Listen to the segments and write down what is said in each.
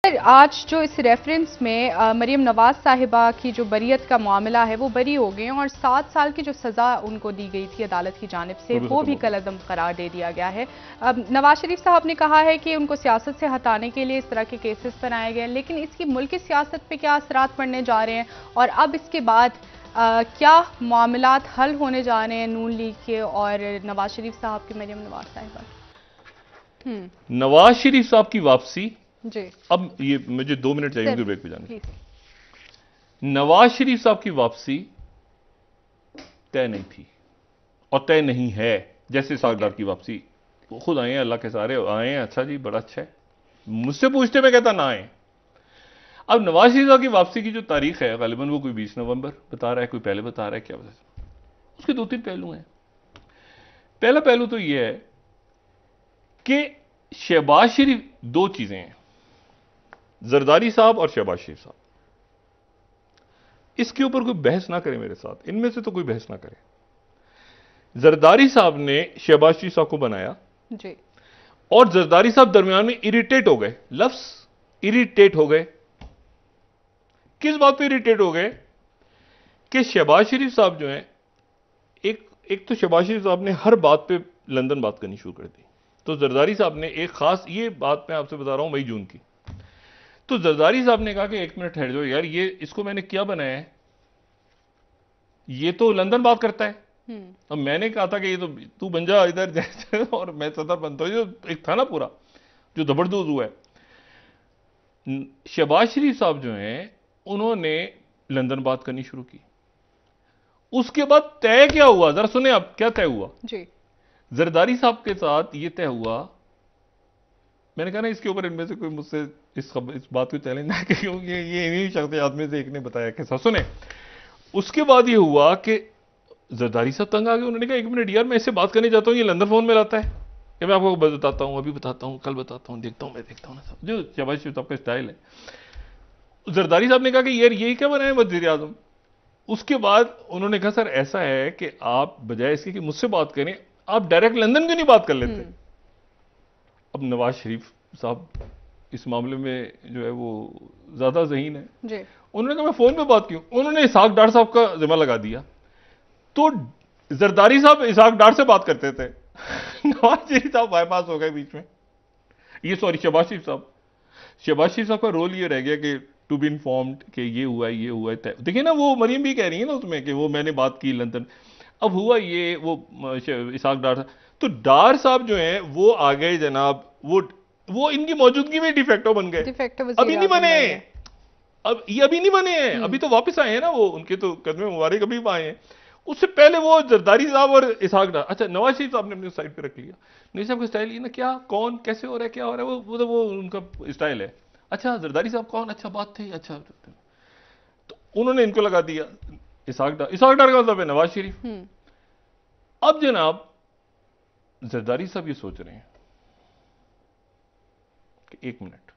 आज जो इस रेफरेंस में मरीम नवाज साहिबा की जो बरीयत का मामला है वो बरी हो गए हैं और 7 साल की जो सज़ा उनको दी गई थी अदालत की जानिब से वो भी कलअदम करार दे दिया गया है। अब नवाज शरीफ साहब ने कहा है कि उनको सियासत से हटाने के लिए इस तरह के केसेस बनाए गए हैं, लेकिन इसकी मुल्की सियासत पे क्या असरात पड़ने जा रहे हैं और अब इसके बाद क्या मामलात हल होने जा रहे हैं नून लीग के और नवाज शरीफ साहब की, मरीम नवाज साहिबा। नवाज शरीफ साहब की वापसी जी। अब ये मुझे 2 मिनट चाहिए उनके ब्रेक पे जाने। नवाज शरीफ साहब की वापसी तय नहीं थी और तय नहीं है, जैसे सागदार की वापसी। वो खुद आए हैं, अल्लाह के सारे आए हैं, अच्छा जी बड़ा अच्छा है, मुझसे पूछते मैं कहता ना आए। अब नवाज शरीफ साहब की वापसी की जो तारीख है गालिबन वो कोई 20 नवंबर बता रहा है, कोई पहले बता रहा है, क्या बता। उसके 2-3 पहलू हैं। पहला पहलू तो यह है कि शहबाज शरीफ, 2 चीजें हैं, जरदारी साहब और शहबाज शरीफ साहब। इसके ऊपर कोई बहस ना करे मेरे साथ, इनमें से तो कोई बहस ना करे। जरदारी साहब ने शहबाज शरीफ साहब को बनाया जी, और जरदारी साहब दरमियान में इरिटेट हो गए। लफ्ज इरिटेट हो गए। किस बात पे इरिटेट हो गए कि शहबाज शरीफ साहब जो हैं, एक तो शहबाज शरीफ साहब ने हर बात पे लंदन बात करनी शुरू कर दी। तो जरदारी साहब ने एक खास, ये बात मैं आपसे बता रहा हूं मई जून की, तो जरदारी साहब ने कहा कि 1 मिनट ठहर जाओ यार, ये इसको मैंने क्या बनाया है, ये तो लंदन बात करता है। अब मैंने कहा था कि ये तो तू बन जा इधर और मैं सदर बनता हूं। जो एक था ना पूरा जो जबरदस्त हुआ है। शहबाज शरीफ साहब जो हैं उन्होंने लंदन बात करनी शुरू की। उसके बाद तय क्या हुआ, जरा सुने आप क्या तय हुआ जी। जरदारी साहब के साथ। ये तय हुआ, मैंने कहा ना इसके ऊपर इनमें से कोई मुझसे इस बात को चैलेंज ना करे, क्योंकि ये इन्हीं शख्स आदमी से एक ने बताया कि सुने। उसके बाद ये हुआ कि जरदारी साहब तंग आ गए। उन्होंने कहा 1 मिनट यार, मैं इससे बात करने जाता हूँ, ये लंदन फोन में लाता है कि मैं आपको बताता हूँ, अभी बताता हूँ, कल बताता हूँ, देखता हूँ, मैं देखता हूँ ना साहब, जो शहबाज शरीफ साहब का स्टाइल है। जरदारी साहब ने कहा कि यार यही क्या बनाए वज़ीर आज़म। उसके बाद उन्होंने कहा सर ऐसा है कि आप बजाय इसके कि मुझसे बात करें, आप डायरेक्ट लंदन क्यों नहीं बात कर लेते। अब नवाज शरीफ साहब इस मामले में जो है वो ज्यादा ज़हीन है जी। उन्होंने कहा मैं फोन पे बात क्यों, उन्होंने इसाक डार साहब का जिम्मा लगा दिया। तो जरदारी साहब इसाक डार से बात करते थे नवाज शरीफ साहब बाईपास हो गए बीच में। ये सॉरी शहबाज शरीफ साहब का रोल ये रह गया कि टू बी इन्फॉर्म्ड कि ये हुआ है। देखिए ना, वो मरीम भी कह रही है ना उसमें कि वो मैंने बात की लंदन। अब हुआ ये, वो इसाक डार, तो डार साहब जो हैं वो आ गए जनाब, वो इनकी मौजूदगी में डिफेक्टो बन गए। अभी नहीं बने, अब ये अभी नहीं बने हैं, अभी तो वापस आए हैं ना वो, उनके तो कदमे मुबारक अभी आए हैं। उससे पहले वो जरदारी साहब और इसाक डार। अच्छा, नवाज शरीफ साहब ने अपनी साइड पे रख लिया। नवाज साहब का स्टाइल ये ना, क्या कौन कैसे हो रहा है, क्या हो रहा है, वो उनका स्टाइल है। अच्छा जरदारी साहब कौन, अच्छा बात थी, अच्छा, तो उन्होंने इनको लगा दिया इसाक डार का मतलब है नवाज शरीफ। अब जनाब जरदारी साहब ये सोच रहे हैं कि 1 मिनट,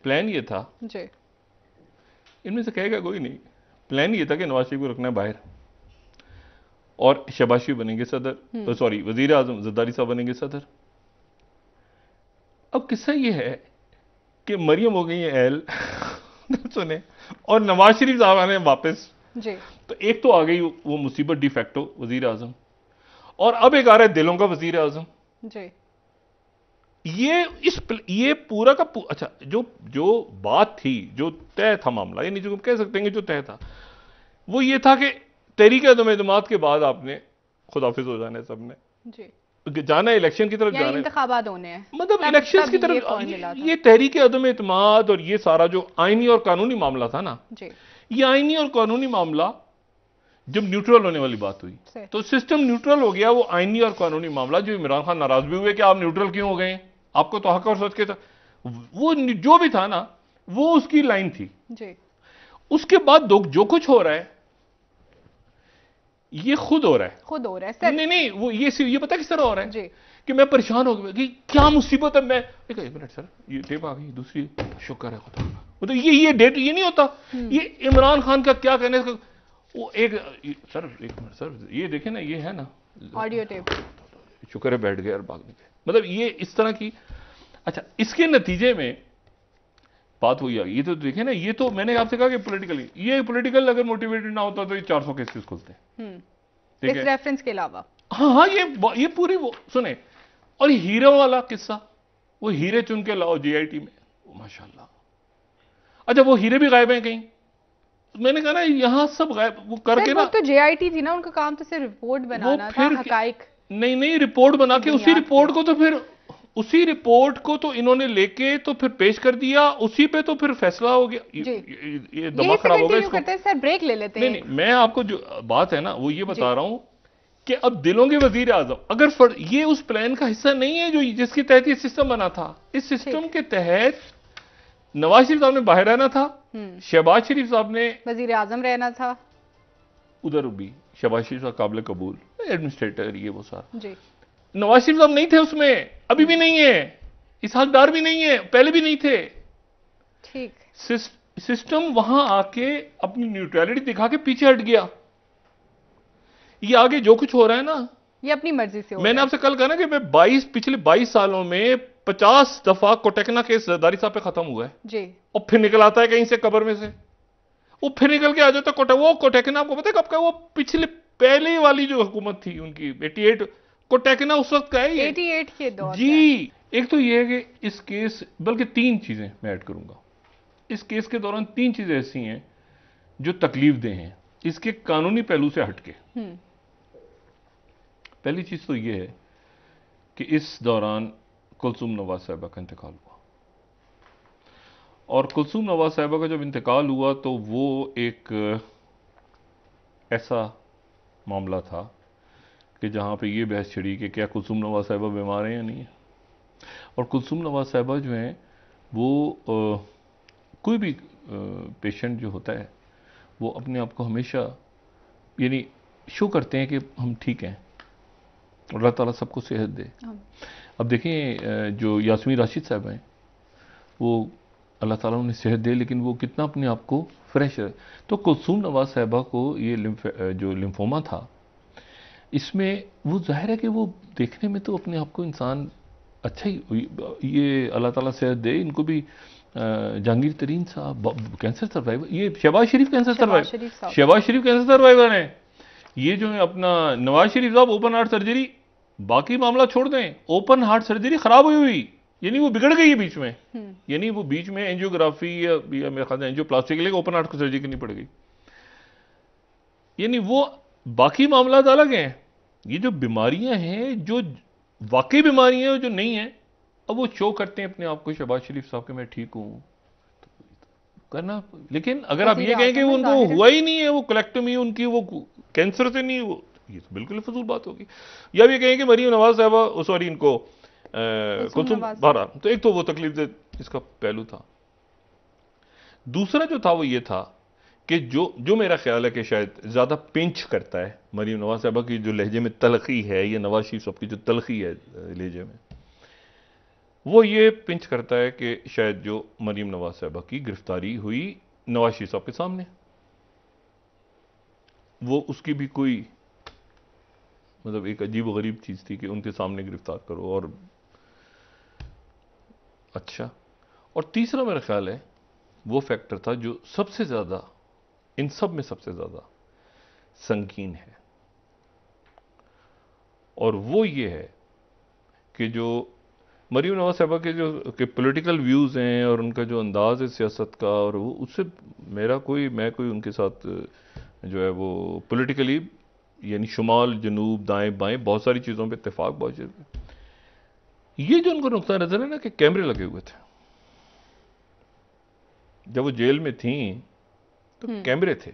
प्लान ये था जी, इनमें से कहेगा कोई नहीं, प्लान ये था कि नवाज शरीफ को रखना है बाहर और शहबाज शरीफ बनेंगे सदर, सॉरी वजीर आजम, जरदारी साहब बनेंगे सदर। अब किस्सा ये है कि मरियम हो गई है एल सुने, और नवाज शरीफ साहब आने वापस जी। तो एक तो आ गई वो मुसीबत डिफेक्टो वजीर आजम, और अब एक आ रहा है दिलों का वजीर आजम जी। ये पूरा का अच्छा, जो बात थी, जो तय था मामला, ये नहीं जो कह सकते हैं जो तय था, वो ये था कि तहरीक-ए-अदम-ए-इत्तेमाद के बाद आपने खुदाफिज हो जाना है सबने जी, जाना है इलेक्शन की तरफ, जाना है, इंतखाबात होने हैं, मतलब इलेक्शन की तरफ। ये तहरीक-ए-अदम-ए-इत्तेमाद और ये सारा जो आईनी और कानूनी मामला था ना जी, ये आईनी और कानूनी मामला जब न्यूट्रल होने वाली बात हुई तो सिस्टम न्यूट्रल हो गया। वो आईनी और कानूनी मामला, जो इमरान खान नाराज भी हुए कि आप न्यूट्रल क्यों हो गए, आपको तो हक और सच के था, वो जो भी था ना वो उसकी लाइन थी जी। उसके बाद जो कुछ हो रहा है ये खुद हो रहा है सर। नहीं वो ये पता किस तरह हो रहा है जी, कि मैं परेशान हो गया कि क्या मुसीबत है। मैं 1 मिनट सर, ये टेप आ गई दूसरी, शुक्र है खुदा, मतलब ये डेट ये नहीं होता। ये इमरान खान का क्या कहने का, वो सर 1 मिनट सर, ये देखे ना, ये है ना ऑडियो टेप, शुक्र है बैठ गया और भागने के, मतलब ये इस तरह की। अच्छा, इसके नतीजे में बात वही आ गई। ये तो देखे ना, ये तो मैंने आपसे कहा कि पॉलिटिकली, ये पॉलिटिकल अगर मोटिवेटेड ना होता तो ये 400 केसेस खुलते हैं। ठीक इस है, रेफरेंस के अलावा। हाँ हाँ, ये पूरी वो सुने। और हीरो वाला किस्सा, वो हीरे चुन के लाओ जीआईटी में, माशाल्लाह। अच्छा, वो हीरे भी गायब हैं कहीं। मैंने कहा ना, यहां सब गायब, वो करके वो ना, तो जेआईटी थी ना, उनका काम तो सिर्फ रिपोर्ट वो बनाना था, फिर हकाइक नहीं नहीं, रिपोर्ट बना के उसी रिपोर्ट को तो फिर, उसी रिपोर्ट को तो इन्होंने लेके तो फिर पेश कर दिया, उसी पे तो फिर फैसला हो गया। ये दिमाग खराब होगा इसको। करते हैं सर, ब्रेक ले लेते हैं। नहीं, मैं आपको जो बात है ना वो ये बता रहा हूं कि अब दिलों के वजीर आजम अगर ये उस प्लान का हिस्सा नहीं है जो जिसके तहत ये सिस्टम बना था। इस सिस्टम के तहत नवाज शरीफ साहब ने बाहर रहना था, शहबाज शरीफ साहब ने वजीर आजम रहना था, उधर भी शहबाज शरीफ साहब काबिल कबूल एडमिनिस्ट्रेटर, ये वो सारा जी। नवाज शरीफ साहब नहीं थे उसमें, अभी भी नहीं है, इसहाक डार भी नहीं है, पहले भी नहीं थे। ठीक। सिस्टम वहां आके अपनी न्यूट्रलिटी दिखा के पीछे हट गया। ये आगे जो कुछ हो रहा है ना, ये अपनी मर्जी से हो मैंने आपसे कल कहा ना कि मैं पिछले 22 सालों में 50 दफा कोटेकना केस जरदारी साहब पे खत्म हुआ है जी, और फिर निकल आता है कहीं से कब्र में से, वो फिर निकल के आ जाता है। वो कोटेकना आपको पता है कब का? वो पिछले पहले वाली जो हुकूमत थी उनकी 88, कोटेकना उस वक्त का है ये, 88 के दौर जी। एक तो ये है कि इस केस, बल्कि 3 चीजें मैं ऐड करूंगा इस केस के दौरान। 3 चीजें ऐसी हैं जो तकलीफ दे हैं इसके कानूनी पहलू से हटके। पहली चीज तो यह है कि इस दौरान कुलसूम नवाज साहिबा का इंतकाल हुआ, और कुलसूम नवाज साहिबा का जब इंतकाल हुआ तो वो एक ऐसा मामला था कि जहां पे ये बहस छिड़ी कि क्या कुलसूम नवाज साहिबा बीमार हैं या नहीं है। और कुलसूम नवाज साहिबा जो हैं वो कोई भी पेशेंट जो होता है वो अपने आप को हमेशा यानी शो करते हैं कि हम ठीक हैं, अल्लाह ताला सबको सेहत दे। अब देखें जो यास्मीन राशिद साहब हैं वो अल्लाह ताला उन्हें सेहत दे, लेकिन वो कितना अपने आप को फ्रेश है। तो कुलसूम नवाज साहिबा को ये जो लिम्फोमा था, इसमें वो जाहिर है कि वो देखने में तो अपने आप को इंसान अच्छा ही, ये अल्लाह ताला सेहत दे इनको भी। जहांगीर तरीन साहब कैंसर सर्वाइवर, ये शहबाज शरीफ कैंसर सर्वाइवर, शहबाज शरीफ कैंसर सर्वाइवर हैं। ये जो है अपना नवाज शरीफ साहब ओपन हार्ट सर्जरी, बाकी मामला छोड़ दें, ओपन हार्ट सर्जरी खराब हुई यानी वो बिगड़ गई है बीच में, यानी वो बीच में एंजियोग्राफी या मेरे ख्याल से एंजियोप्लास्टी के लिए ओपन हार्ट को सर्जरी करनी पड़ गई, यानी वो बाकी मामला अलग हैं। ये जो बीमारियां हैं, जो वाकई बीमारियां हैं जो नहीं है, अब वो शो करते हैं अपने आप को शहबाज शरीफ साहब के मैं ठीक हूं तो करना। लेकिन अगर आप ये कहें कि उनको हुआ ही नहीं है, वो कलेक्टोमी उनकी वो कैंसर से नहीं, वो ये तो बिल्कुल फजूल बात होगी। या भी कहें कि मरीम नवाज साहबा, सॉरी इनको कुलसूम बारा, तो एक तो वो तकलीफ दे इसका पहलू था। दूसरा जो था वो ये था कि जो मेरा ख्याल है कि शायद ज्यादा पिंच करता है मरीम नवाज साहबा की जो लहजे में तलखी है, ये नवाज शरीफ साहब की जो तलखी है लहजे में, वो ये पिंच करता है कि शायद जो मरीम नवाज साहबा की गिरफ्तारी हुई नवाज शरीफ साहब के सामने, वो उसकी भी कोई मतलब एक अजीब व गरीब चीज थी कि उनके सामने गिरफ्तार करो। और अच्छा, और तीसरा मेरा ख्याल है वो फैक्टर था जो सबसे ज्यादा इन सब में सबसे ज्यादा संगीन है, और वो ये है कि जो मरीम नवाज साहबा के जो पॉलिटिकल व्यूज हैं और उनका जो अंदाज है सियासत का, और वो उससे मैं कोई उनके साथ जो है वो पॉलिटिकली यानी शुमाल जनूब दाएं बाएं बहुत सारी चीजों पे इत्तेफाक बहुत। ये जो उनको नुकता नजर है ना कि कैमरे लगे हुए थे जब वो जेल में थी, तो कैमरे थे।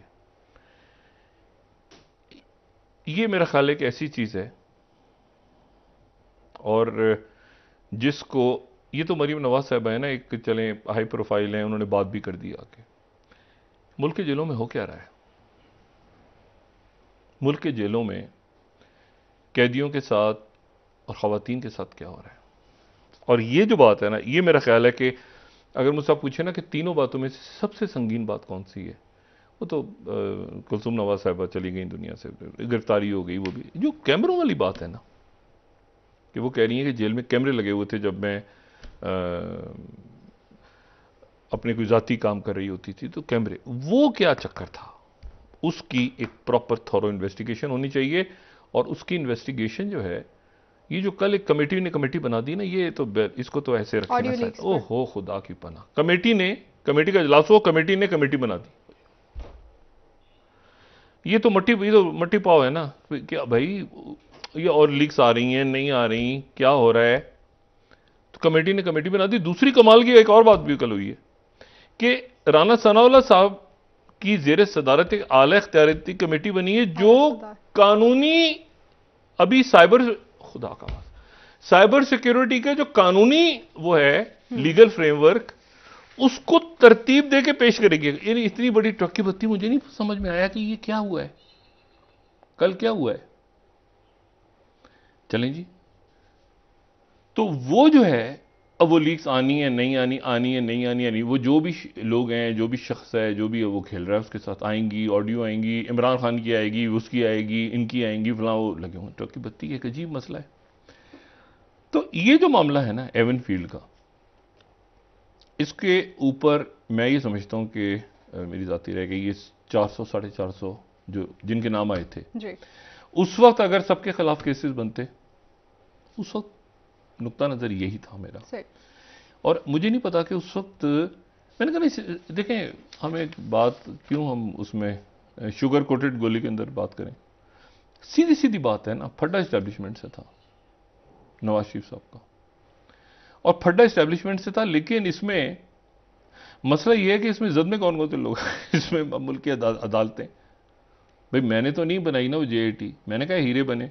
ये मेरा ख्याल है कि ऐसी चीज है, और जिसको ये तो मरीम नवाज साहब है ना, एक चले हाई प्रोफाइल हैं, उन्होंने बात भी कर दी आके। मुल्क के जेलों में हो क्या रहा है? मुल्क के जेलों में कैदियों के साथ और खवातीन के साथ क्या हो रहा है? और ये जो बात है ना, ये मेरा ख्याल है कि अगर मुझसे आप पूछे ना कि तीनों बातों में सबसे संगीन बात कौन सी है, वो तो कुलसूम नवाज साहिबा चली गई दुनिया से, गिरफ्तारी हो गई। वो भी जो कैमरों वाली बात है ना, कि वो कह रही है कि जेल में कैमरे लगे हुए थे जब मैं अपने कोई जाती काम कर रही होती थी तो कैमरे, वो क्या चक्कर था, उसकी एक प्रॉपर थॉरो इन्वेस्टिगेशन होनी चाहिए। और उसकी इन्वेस्टिगेशन जो है, ये जो कल एक कमेटी ने कमेटी बना दी ना, ये तो इसको तो ऐसे रखे ना साइड। ओहो खुदा की पनाह, कमेटी का इजलास हुआ, कमेटी ने कमेटी बना दी। ये तो मट्टी पाव है ना क्या भाई, ये और लीक्स आ रही हैं नहीं आ रही, क्या हो रहा है। तो कमेटी ने कमेटी बना दी। दूसरी कमाल की एक और बात भी कल हुई है कि राना सनाउल्लाह साहब की जेर सदारत एक आला इख्तियारती कमेटी बनी है जो कानूनी, अभी साइबर सिक्योरिटी के जो कानूनी वो है लीगल फ्रेमवर्क, उसको तरतीब देके पेश करेगी। यानी इतनी बड़ी टक्की बत्ती, मुझे नहीं समझ में आया कि ये क्या हुआ है, कल क्या हुआ है। चलें जी, तो वो जो है, अब वो लीक्स आनी है नहीं आनी, आनी है नहीं आनी, वो जो भी लोग हैं, जो भी शख्स है, जो भी वो खेल रहा है, उसके साथ आएंगी, ऑडियो आएंगी, इमरान खान की आएगी, उसकी आएगी, इनकी आएंगी, फलां, वो लगे हुए। टक्की बत्ती एक अजीब मसला है। तो ये जो मामला है ना एवन फील्ड का, इसके ऊपर मैं ये समझता हूं कि मेरी जाती रह गई, ये 400 450 जो जिनके नाम आए थे जी। उस वक्त अगर सबके खिलाफ केसेस बनते, उस वक्त नुक्ता नजर यही था मेरा। और मुझे नहीं पता कि उस वक्त मैंने कहा, देखें हम एक बात क्यों हम उसमें शुगर कोटेड गोली के अंदर बात करें। सीधी सीधी बात है ना, फड्डा एस्टेब्लिशमेंट से था नवाज शरीफ साहब का, और फड्डा एस्टेब्लिशमेंट से था। लेकिन इसमें मसला यह है कि इसमें जद में कौन कौन से लोग इसमें मुल्की अदालतें, भाई मैंने तो नहीं बनाई ना वो जेआईटी, मैंने कहा हीरे बने,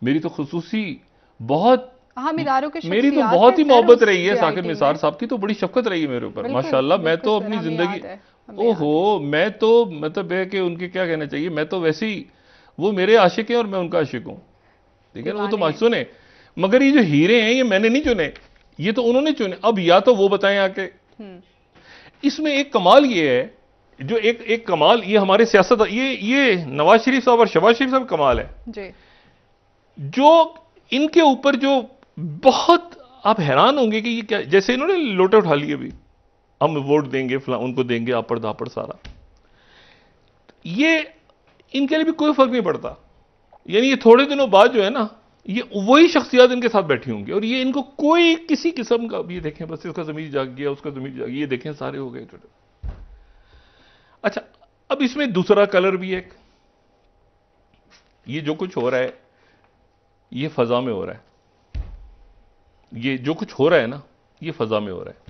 मेरी तो खुसूसी बहुत मेरी तो बहुत ही मोहब्बत रही है साकिर निसार साहब की, तो बड़ी शफकत रही है मेरे ऊपर माशाल्लाह। मैं तो अपनी जिंदगी, ओहो, मैं तो मतलब है कि उनके क्या कहना चाहिए, मैं तो वैसे ही, वो मेरे आशिक हैं और मैं उनका आशिक हूं, ठीक है ना। वो तो सुने, मगर ये जो हीरे हैं ये मैंने नहीं चुने, ये तो उन्होंने चुने। अब या तो वो बताएं आके। इसमें एक कमाल ये है, जो एक कमाल ये हमारे सियासत, ये नवाज शरीफ साहब और शहबाज शरीफ साहब कमाल है जी। जो इनके ऊपर जो बहुत, आप हैरान होंगे कि ये क्या, जैसे इन्होंने लोटे उठा लिए, अभी हम वोट देंगे फला, उनको देंगे आपड़ दापड़ सारा, ये इनके लिए भी कोई फर्क नहीं पड़ता। यानी ये थोड़े दिनों बाद जो है ना, ये वही शख्सियत इनके साथ बैठी होंगी और ये इनको कोई किसी किस्म का, ये देखें बस इसका ज़मीर जाग गया, उसका ज़मीर जाग गया, ये देखें सारे हो गए। अच्छा, अब इसमें दूसरा कलर भी एक, ये जो कुछ हो रहा है ये फजा में हो रहा है, ये जो कुछ हो रहा है ना ये फजा में हो रहा है।